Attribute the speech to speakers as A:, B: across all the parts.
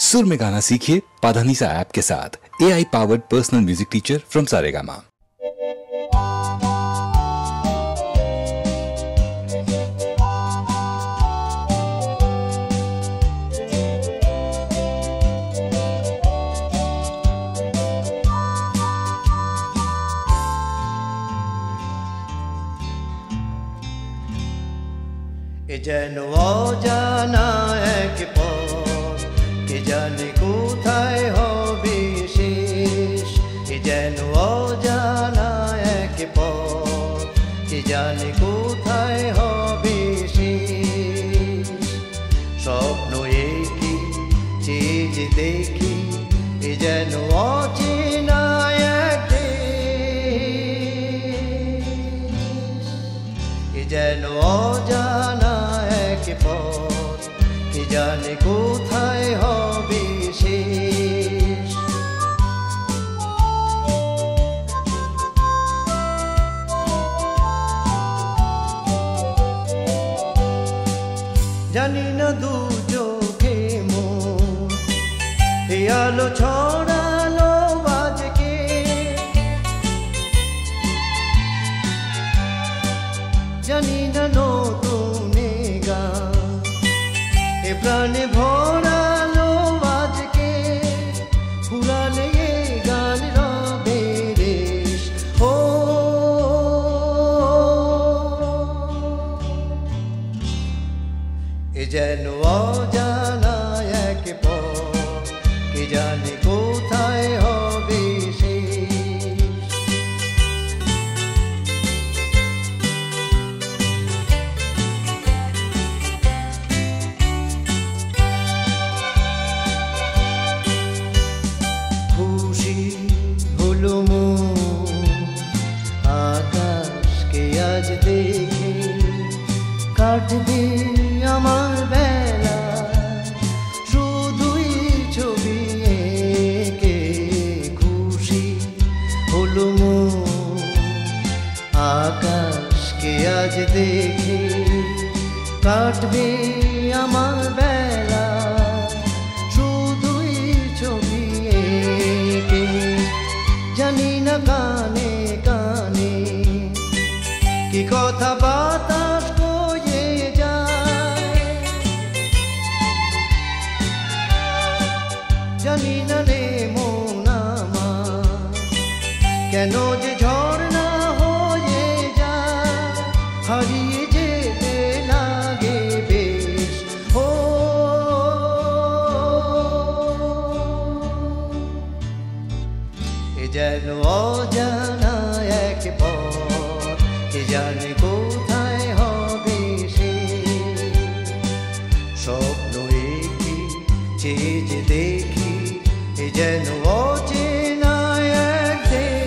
A: सुर में गाना सीखिए पाधानीसा ऐप के साथ। AI powered personal music teacher from Saregama.
B: এ যেন অজানা এক পথ, কে জানে কোথায় হবে শেষ। এ যেন অজানা এক পথ, কে জানে কোথায় হবে শেষ। স্বপ্ন একি চেয়ে যে দেখি, এ যেন অচেনা এক দেশ। এ যেন অজানা এক পথ, কে জানে কোথায় হবে শেষ। জানি না দু চোখে মোর এই আলো ছড়ালো আজকে, জানি না নতুন গান এ প্রাণে ভরালো আজকে। ফুরালে এ গান রবে রেশ। ও এ যেন অজানা এক পথ, কে জানে কোথায় হবে শেষ। খুশি হলো মন আকাশকে আজ দেখে, কাটবে আমার বেলা শুধুই ছবি এঁকে। খুশি হলো মন আকাশকে আজ দেখে, কাটবে আমার বেলা শুধুই ছবি এঁকে। জানি না কানে কানে কি কথা বাতাস বয়ে যায়, জানি না রে মন আমার কেন যে ঝর্ণা হয়ে যায়, হারিয়ে যেতে লাগে বেশ। ও এ যেন অজানা এক পথ, কে জানে কোথায় হবে শেষ। স্বপ্ন একি চেয়ে যে দেখি, এ যেন অচেনা এক দেশ।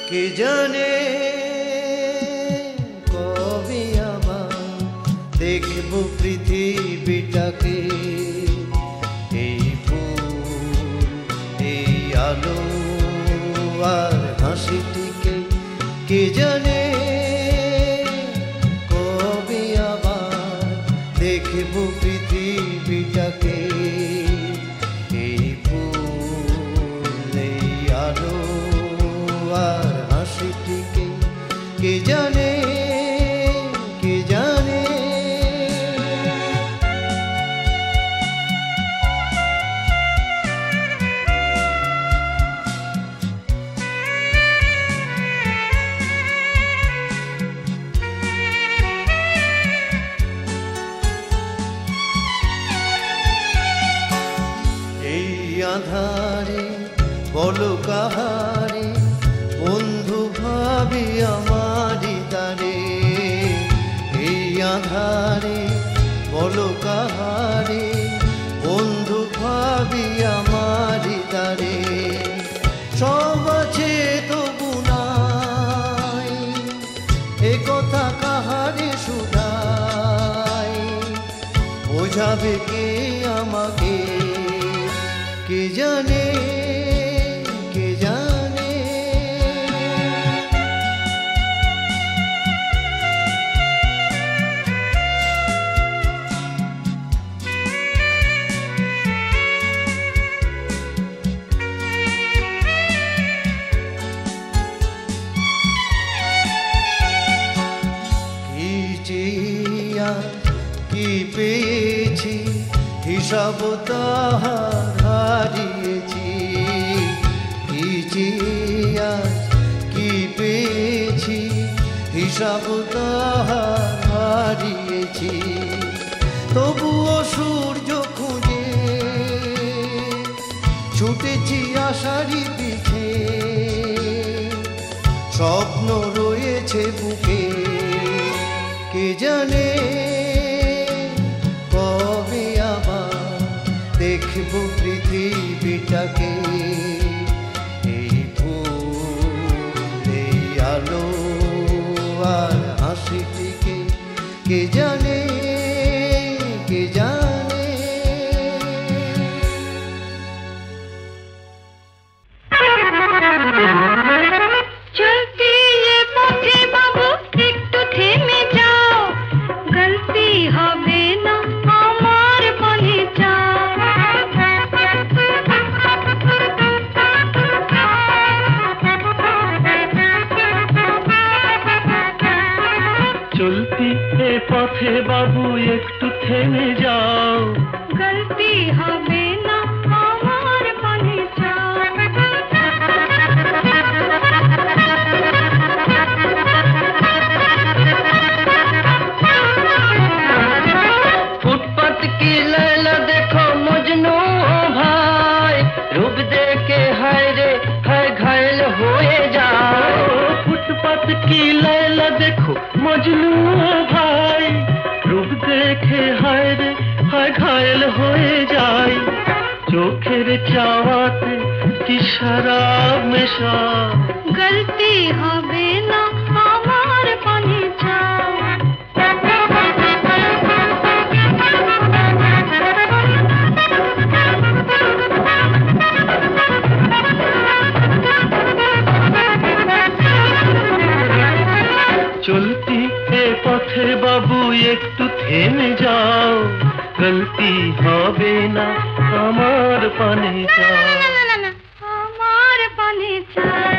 B: কে জানে কবে আবার দেখব পৃথিবীটাকে, এই ফুল এই আলো আর হাসিটিকে। কে জানে কবে আবার দেখব পৃথিবীটাকে, এই ফুল এই আলো আর হাসিটিকে। কে জানে কে জানে। এই আধারে বলো কাহারে বন্ধু ভাবি আমারি তারে, আধারে বলো কাহারে বন্ধু ভাবি আমারি দ্বারে সব আছে তবু নাই এ কথা কাহারে শুধাই বোঝাবে কে আমাকে কে জানে কে জানে কি পেয়েছি হিসাব তাহার হারিয়েছি কি আজ কি পেয়েছি হিসাব তাহার হারিয়েছি তবুও সূর্য খুঁজে ছুটেছি আশারি পিছে স্বপ্ন রয়েছে বুকে কে জানে কবে আবার দেখব পৃথিবীটাকে এই ফুল এই আলো আর হাসিটিকে কে জানে কে জানে
C: চলতি এ পথে বাবু একটু থেমে যাও গলতি হবে না আমার পানে যাও
D: চলতি এ পথে বাবু একটু থেমে যাও
C: গলতি হবে না আমার পানে যাও
D: फुटपाथ की लैला देखो मजनू ओ भाई रूप देखे हाय रे हाय घायल होए जाओ फुटपाथ की लैला देखो मजनू ओ भाई रूप देखे हाय रे हाय घायल होए जाए चोखेर चावाते की शराब मेशा
C: गलती হবে না আমার পানে যাও
D: চলতি এ পথে বাবু একটু থেমে যাও গলতি হবে না আমার পানে যাও
C: আমার পানে যাও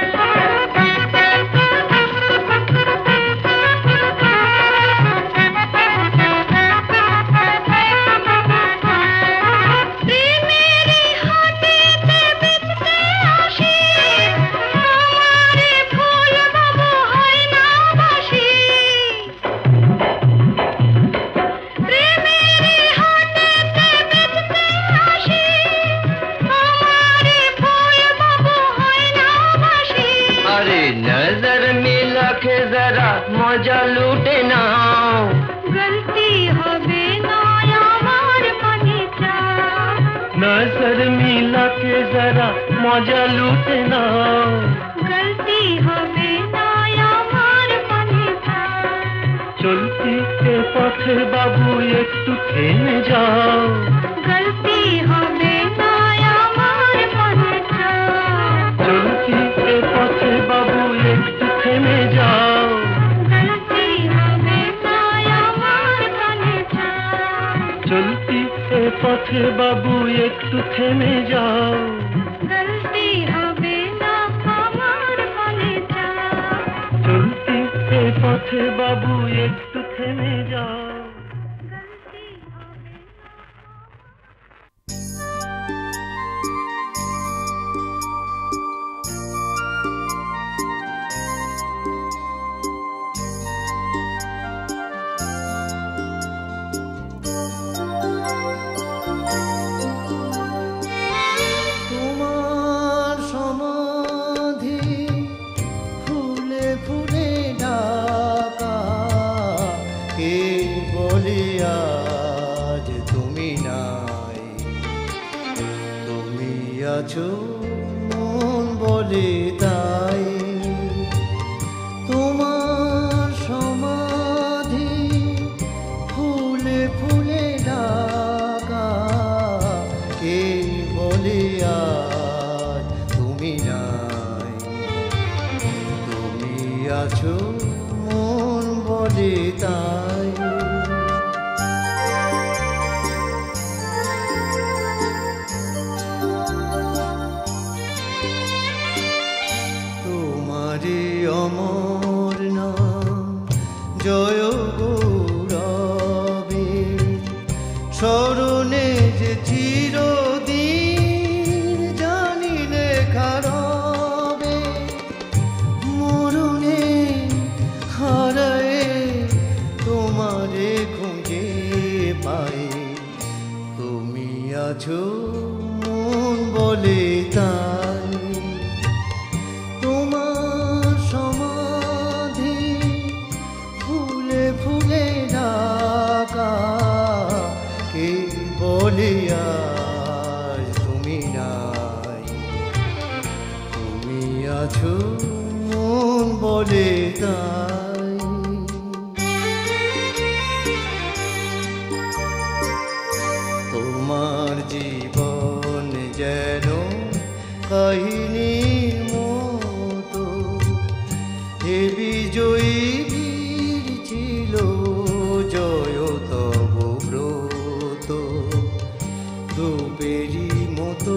D: মজা লুটে নাও
C: গলতি হবে না আমার পানে যাও
D: नजर मिला के जरा मजा लूटे नाओ
C: गलती হবে না আমার পানে যাও
D: চলতি এ পথে বাবু একটু থেমে যাও
C: গলতি হবে না আমার পানে যাও
D: চলতি এ পথে বাবু একটু থেমে যাও
C: গলতি হবে না আমার পানে যাও
D: চলতি এ পথে বাবু একটু থেমে যাও
C: গলতি হবে না আমার পানে যাও
D: চলতি এ পথে বাবু একটু থেমে যাও
B: তোমার সমাধি ফুলে ফুলে ঢাকা কে বলে আজ তুমি নাই, তুমি আছো মন বলে তাই। তোমার সমাধি ফুলে ফুলে ঢাকা, কে বলে আজ তুমি নাই, তুমি আছো মন বলে তাই। তোমারে অমর নাম জয় গৌরবে, স্মরণে যে চিরদিন জানি লেখা রবে। মরণে হারায়ে তোমারে খুঁজে পাই, তুমি আছো মন বলে তাই। তোমার সমাধি ফুলে ফুলে ঢাকা, কে বলে আজ তুমি নাই, তুমি আছো মন বলে তাই। তোমার জীবন যেন কাহিনীর মতো, হে বিজয়ী বীর ছিল জয় তব ব্রত। দুবেরি মতো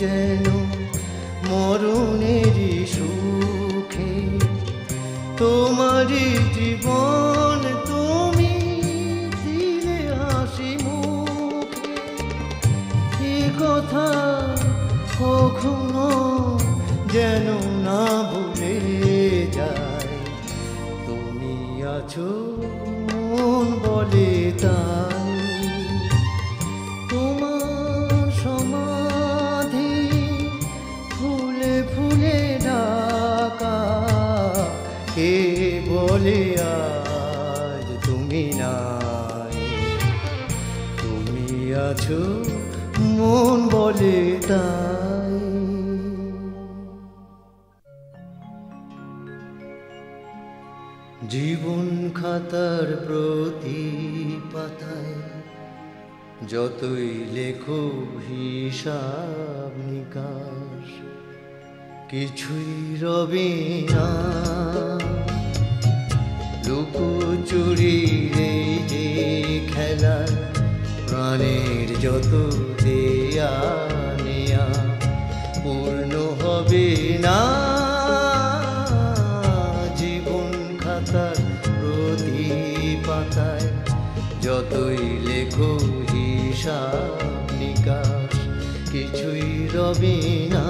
B: যেন মরণেরই সুখে, তোমারই জীবন তুমি দিলে হাসি মুখে। এ কথা কখনো যেন না ভুলে যায়, তুমি আছো মন বলে তাই। তোমার সমাধি ফুলে ফুলে ঢাকা, কে বলে আজ তুমি নাই, তুমি আছো মন বলে তাই। জীবন খাতার প্রতি পাতায় যতই লেখো হিসাব নিকাশ, কিছুই রবে না। লুকোচুরির এই যে খেলায় প্রাণের যত দেয়া নেয়া পূর্ণ হবে না। জীবন খাতার প্রতি পাতায় যতই লেখো হিসাব নিকাশ, কিছুই রবে না।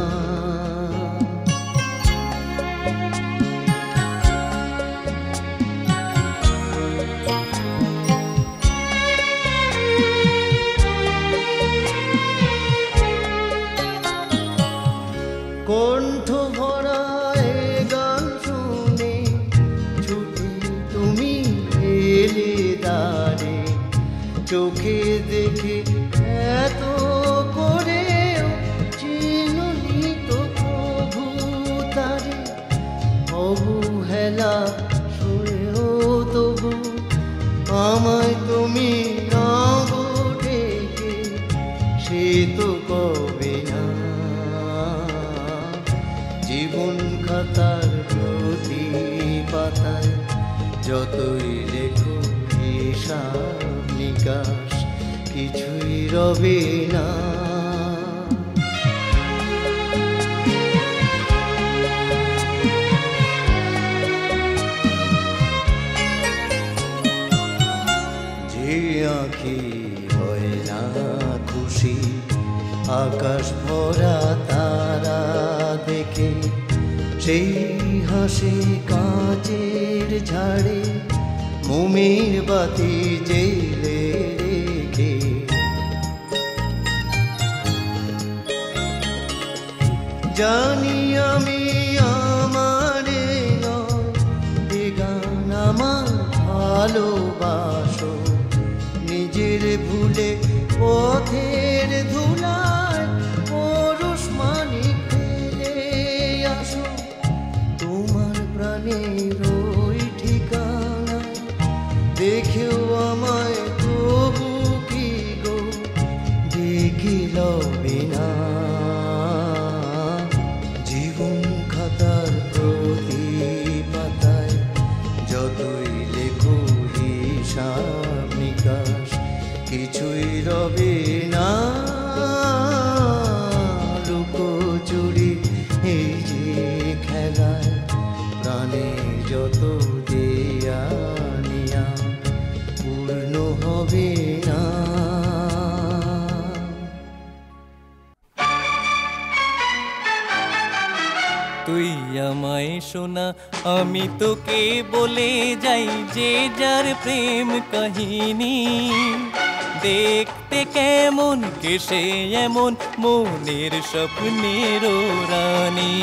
B: কণ্ঠ ভরা এ গান শুনে ছুটে তুমি এলে দ্বারে, চোখে দেখে এত করে চিনুনি তো প্রভু তারে। অবহেলা শুনেও তবু আমায় তুমি না গো ডেকে, সে তো কবে না। জীবন খাতার প্রতি পাতায় যতই লেখো হিসাব নিকাশ, কিছুই রবে না। যে আঁখি হয় না খুশি আকাশ ভরা তারা দেখে, সেই হাসি কাঁচের ঝাড়ে মোমের বাতি জেলে রেখে। জানি আমি আমারে নয়, এ গান আমার ভালোবাসো। ভুলে পথের ধুলায় পরশ মানিক ফেলে আসো তোমার প্রাণের ওই ঠিকানা দেখেও আমায় তবু কি গো দেখিল বিনা জীবন খাতার প্রতি পাতায় যতই লেখো হিসাব নিকাশ কিছুই রবে না লুকোচুরি এই যে খেলায় প্রাণে যত দেয়া নিয়া পূর্ণ হবে না।
E: তুই আমায় শোনা আমি তোকে বলে যাই যে যার প্রেম কাহিনী দেখতে কেমন কেসে এমন মনের স্বপ্নের রানী।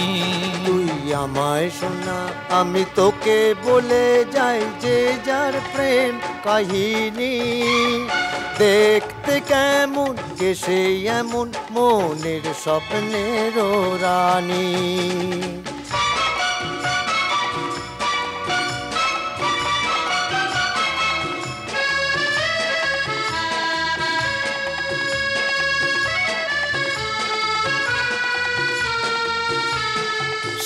B: তুই আমায় শোনা আমি তোকে বলে যাই যে যার প্রেম কাহিনী দেখতে কেমন কেসে এমন মনের স্বপ্নের রানী।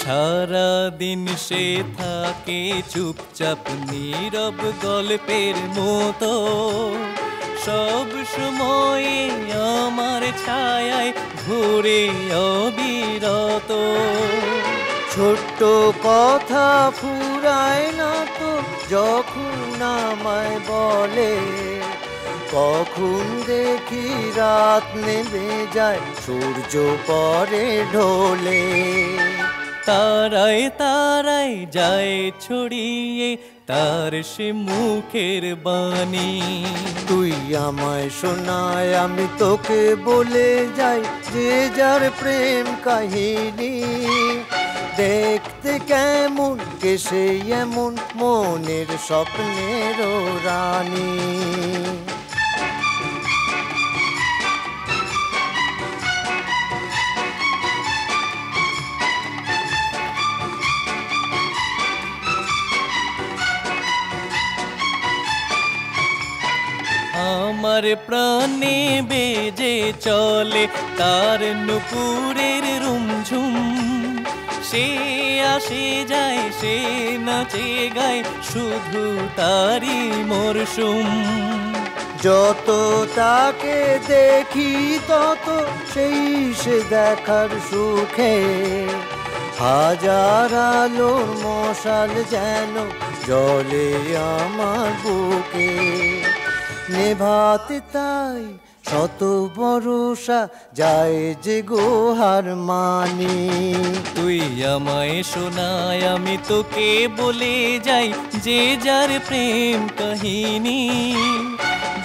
E: সারা দিন সে থাকে চুপচাপ নীরব গল্পের মতো সব সময় আমার ছায়ায় ঘুরে অবিরত।
B: ছোট্ট কথা ফুরায় না তো যখন আমায় বলে কখন দেখি রাত নেমে যায় সূর্য পরে ঢলে।
E: তারায় তারায় যায় ছড়িয়ে তার সে মুখের বাণী।
B: তুই আমায় শোনায় আমি তোকে বলে যাই যে যার প্রেম কাহিনী দেখতে কেমন কেসে এমন মনের স্বপ্নের রানী।
E: আমার প্রাণে বেজে চলে তার নুপুরের রুমঝুম সে আসে যায় সে নাচে গায় শুধু তারই মরশুম।
B: যত তাকে দেখি তত সেই সে দেখার সুখে হাজার আলোর মশাল যেন জ্বলে আমার বুকে নেভাতে তাই শত ভরসা যায় যে গোহার মানি।
E: তুই আমায় শোনায় আমি তোকে বলে যাই যে যার প্রেম কাহিনী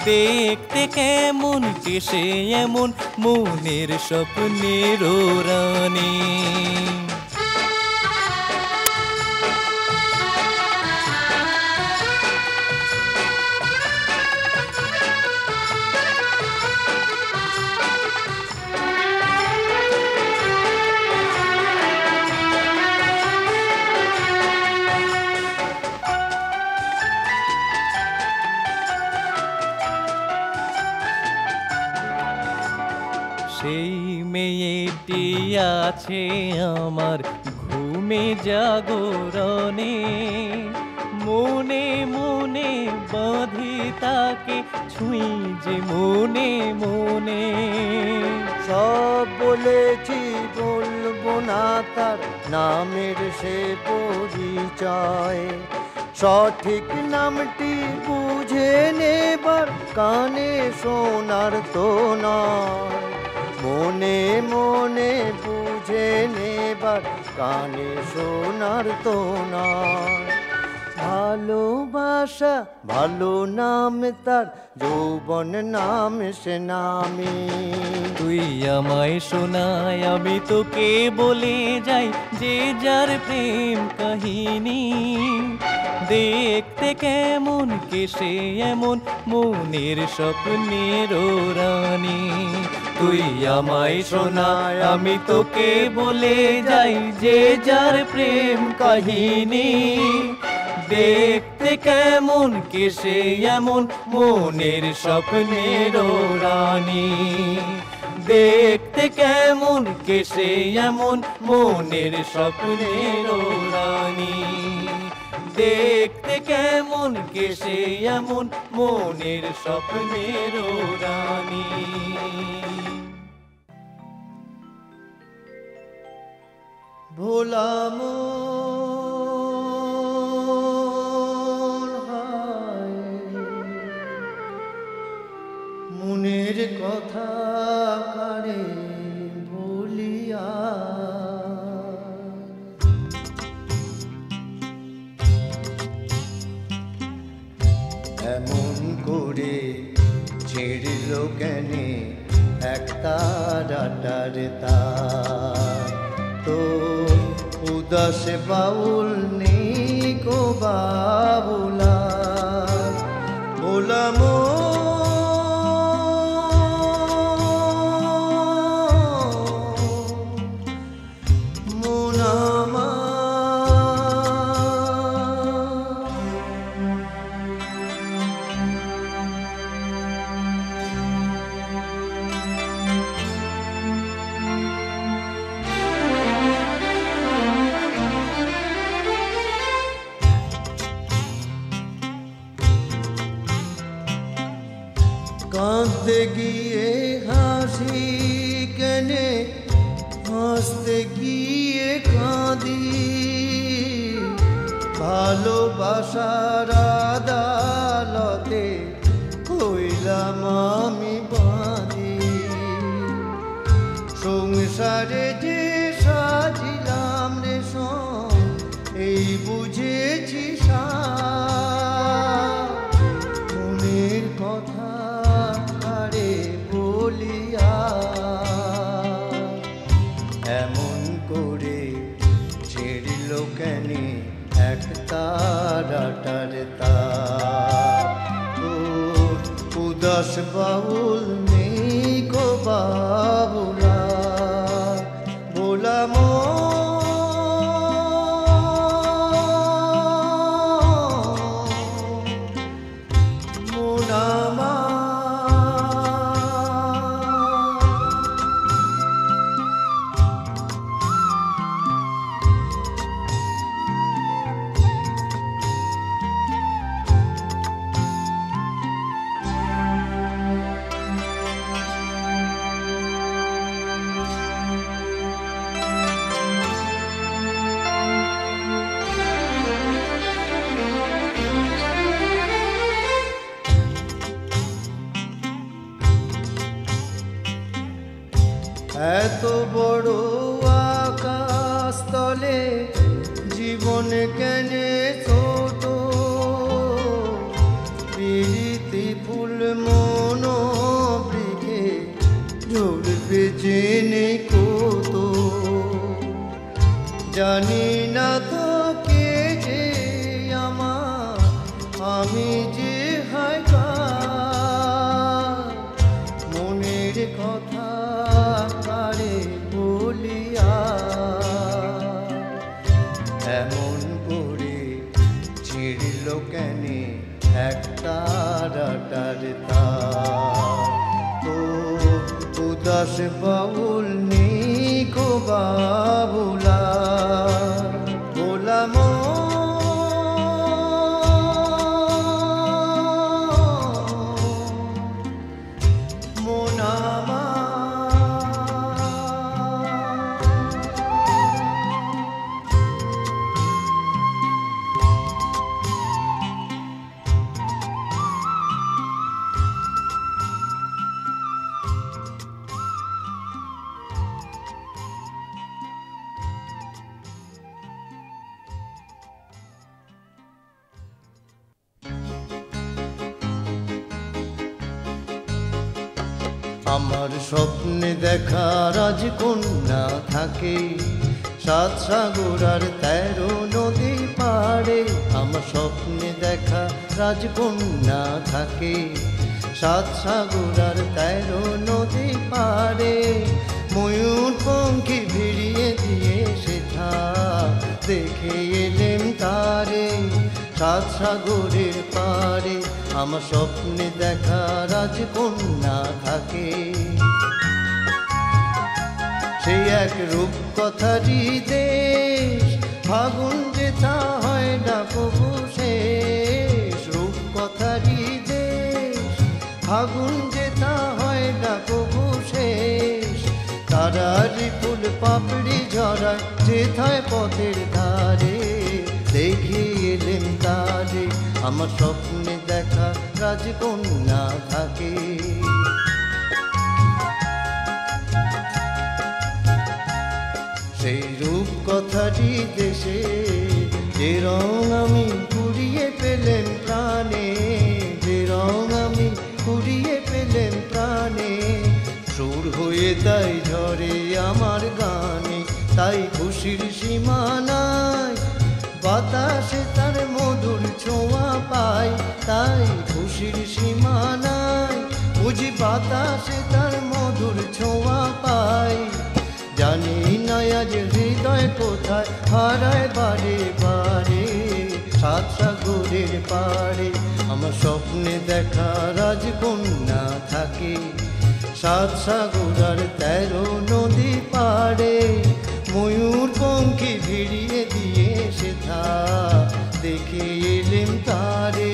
E: দেখতে কেমন কেসে এমন মনের স্বপ্নের রানী। সেই মেয়েটি আছে আমার ঘুমে জাগরণে মনে মনে বাঁধি তাকে ছুঁই যে মনে মনে।
B: সব বলেছি বলবো না তার নামের সে পরিচয় সঠিক নামটি বুঝে নেবার কানে শোনার তো নয় মনে মনে বুঝে নেবার কানে শোনার তো নয়। ভালোবাসা ভালো নাম তার যৌবন নাম সে নামে।
E: তুই আমায় শোনায় আমি তোকে বলে যাই যে যার প্রেম কাহিনী দেখতে কেমন কেসে এমন মনের স্বপ্নের রানী তুই আমায় শোনা আমি তোকে বলে যাই যে যার প্রেম কাহিনী দেখতে কেমন কেসে এমন মনের স্বপ্নের রানী দেখতে কেমন কেসে এমন মনের স্বপ্নের রানী দেখতে কেমন কেসে এমন মনের স্বপ্নের রানী
B: ভোলা মন হায়, মনের কথা কারে বলিয়া এমন করে ছেড়ল কেনে একটা ডাটার তার তো উদাস বাউল নেই গো বাবুলা বললাম মোনামা কাঁদতে গিয়ে হাসি কেনে হাসতে গিয়ে কাঁদি ভালোবাসার আদালতে হইলাম আমি বাঁধি সংসারে যে সাজিলাম রে এই বুঝেছি মনের কথা আরে বলিয়া এমন করে ছেড়ল কেনে একটা ডাটার তার উদাস বাউল নেই গো বাবুলা বললাম মোনামা এত বড় আকাশ তলে জীবন কেনে ছোট প্রীতি ফুল মন বৃক্ষে ঝরবে জেনে কত জানি না তো কে যে আমার আমি যে হায় মনের কথা কারে বলিয়া এমন করে ছিড়ল কেনে একটা ডাটার তার তো উদাস বাউল নেই গো বাবুলা বললাম মোনামা আমার স্বপ্নে দেখা রাজকন্যা থাকে সাত সাগর আর 13 নদী পাড়ে আমার স্বপ্নে দেখা রাজকন্যা থাকে। সাত সাগর আর 13 নদী পাড়ে ময়ূর পঙ্খী ভিড়িয়ে দিয়ে সেথা দেখে এলেম তারে। সাত সাগরের পাড়ে আমার স্বপ্নে দেখা রাজকন্যা থাকে। সেই এক রূপকথারই দেশ ফাগুন যেথা হয় না কবু শেষ। রূপকথারই দেশ ফাগুন যেথা হয় না কবু শেষ। তারারি ফুল পাপড়ি ঝরায় যেথায় পথের ধারে দেখে এলেম তারে আমার স্বপ্নে দেখা রাজকন্যা থাকে। সেই রূপকথারই দেশে যে রং আমি কুড়িয়ে পেলেন প্রাণে, যে রং আমি কুড়িয়ে পেলেন প্রাণে। সুর হয়ে তাই ঝরে আমার গানে, তাই খুশির সীমা নাই। বাতাসে তার মধুর ছোঁয়া পাই, তাই খুশির সীমা নাই। বুঝি বাতাসে তার মধুর ছোঁয়া পাই। জানি না আজ হৃদয় কোথায় হারায় বারে বারে। সাত সাগরের পাড়ে আমার স্বপ্নে দেখা রাজকন্যা থাকে। সাত সাগর আর 13 নদী পাড়ে ময়ূর পঙ্খী ভিড়িয়ে দিয়ে সেথা দেখে এলেম তারে।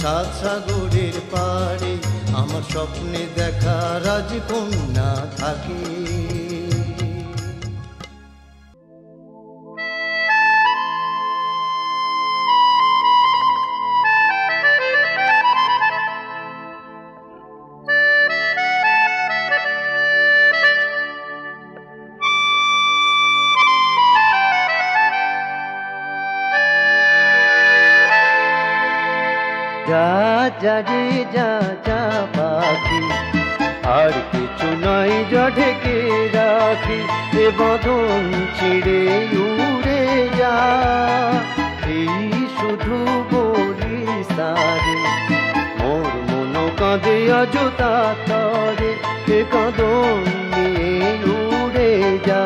B: সাত সাগরের পাড়ে আমার স্বপ্নে দেখা রাজকন্যা থাকে। যা যা রে যা যা পাখি, আর কিছু নাই যা ঢেকে রাখি। এ বাঁধন ছিঁড়ে উড়ে যা, এই শুধু বলি সারে। মোর মন কাঁদে আজ তারে, এ কাঁদন নিয়ে উড়ে যা।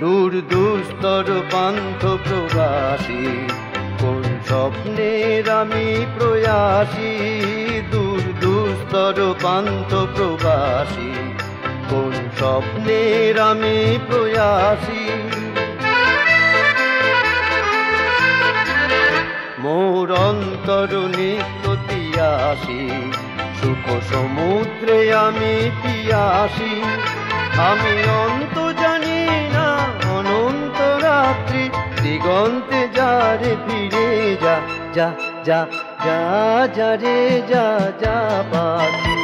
B: দূর দুস্তর পান্থ প্রবাসী, কোন স্বপ্নের আমি প্রয়াসী। দূর দুস্তর পান্থ প্রবাসী, কোন স্বপ্নের আমি প্রয়াসী। মোর অন্তর নিত্য তিয়াসী, সুখ সমুদ্রে আমি পিয়াসী। আমি অন্ত জানি না অনন্ত রাত্রি, দিগন্তে যারে ফিরে যা যা যা যা যা রে যা যা পাখি।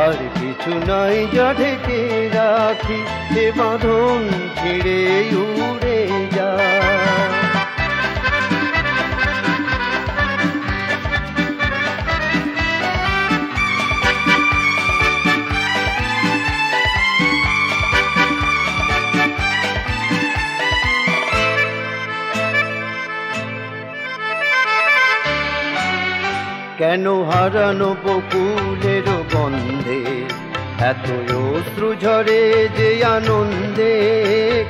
B: আর কিছু নাই যা ঢেকে রাখি, এ বাঁধন ছিঁড়ে উড়ে যা। কেন হারানো বকুলের গন্ধে এত অশ্রু ঝরে যে আনন্দে।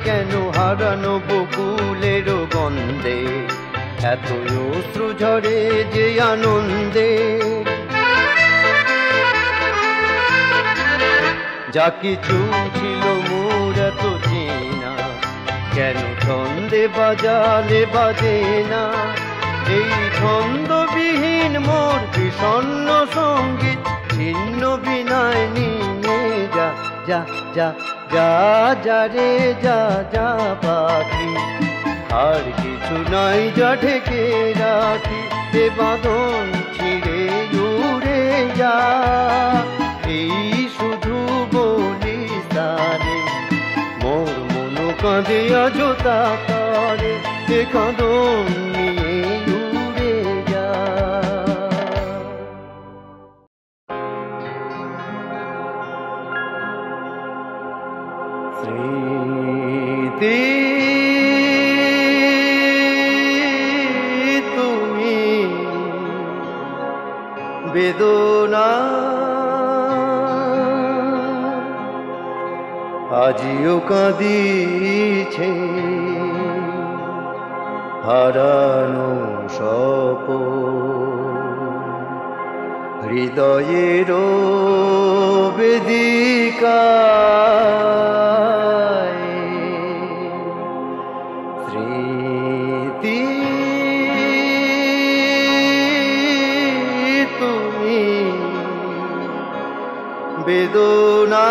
B: কেন হারানো বকুলের গন্ধে এত অশ্রু ঝরে যে আনন্দে। যা কিছু ছিল মোর এত চেনা, কেন ছন্দে বাজালে বাজে না। এই ছন্দবিহীন মোর বিষণ্ণ সঙ্গীত ছিন্ন বিনায় নিয়ে যা যা যা যা যা রে যা যা পাখি। আর কিছু নাই যা ঢেকে রাখি, এ বাঁধন ছিঁড়ে উড়ে যা। এই শুধু বলি তারে মোর মন কাঁদে আজ তাকারে এ কাঁদন নিয়ে উড়ে যায়। স্মৃতি তুমি বেদনা আজিও কাঁদিছে হারানো স্বপন হৃদয়ের বেদিকায় স্মৃতি তুমি বেদনা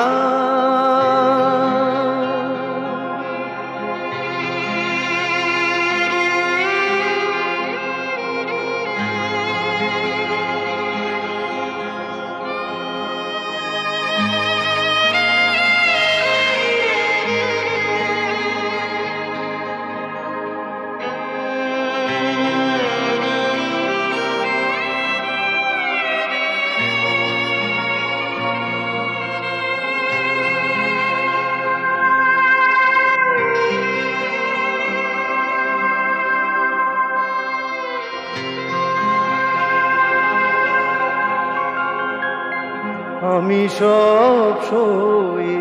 B: আমি সব শোয়ে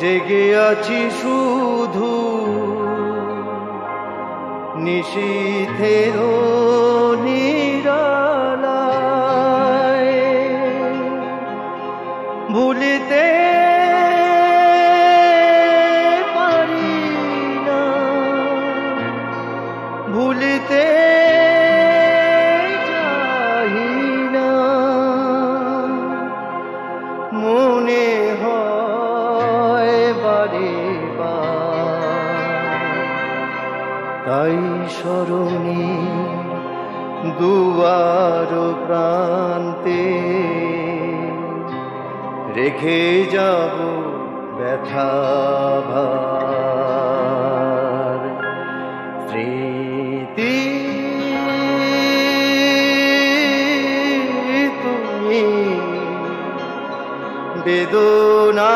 B: জেগে আছি শুধু নিশীথের নিরালায় ভুলিতে পারি না ভুলিতে মনে হয় বারে তাই স্মরণে দুয়ার প্রান্তে রেখে যাব ব্যথা ভার স্মৃতি তুমি বেদনা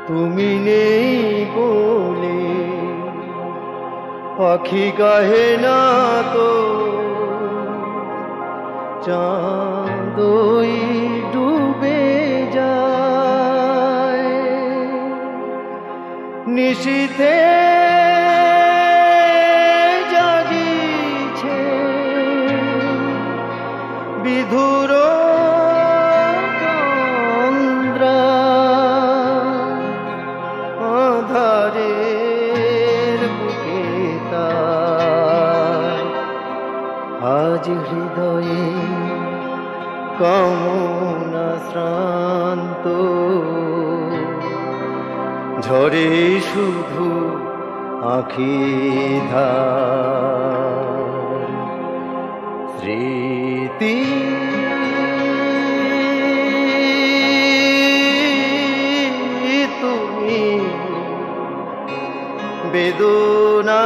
B: তুমি নেই বলে পাখি গাহে না তো চাঁদই ডুবে যায় নিশীথে জাগিছে বিধুর আজ হৃদয়ে কামনা শ্রান্ত ঝরে শুধু আঁখি ধার স্মৃতি তুমি বেদনা